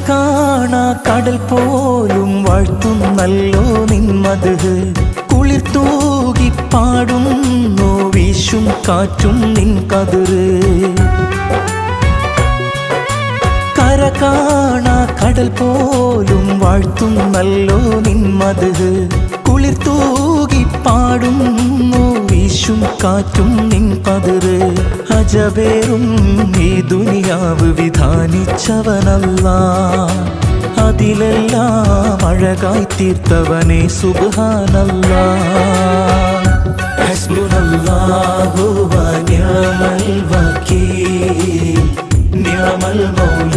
കാണാ കടൽ പോലും വാഴ്ത്തുന്നല്ലോ നിൻ മദ്ഹ് കുളിർ തൂകി പാടുന്നു വീശും കാറ്റും നിൻ കതിര് കര കാണാ കടൽ പോലും വാഴ്ത്തുന്നല്ലോ നിൻ മദ്ഹ് കുളിർ തൂകി പാടുന്നു വീശും കാറ്റും നിൻ കതിര് അജബേറും ഈ ദുനിയാവ് വിധാനിച്ചവനല്ലാഹ് അതിലെല്ലാം അഴകായി തീർത്തവനെ സുബ്ഹാനല്ലാഹ് ഹസ്ബുനല്ലാഹു വ നിഅമൽ വകീൽ നിഅമൽ മൗല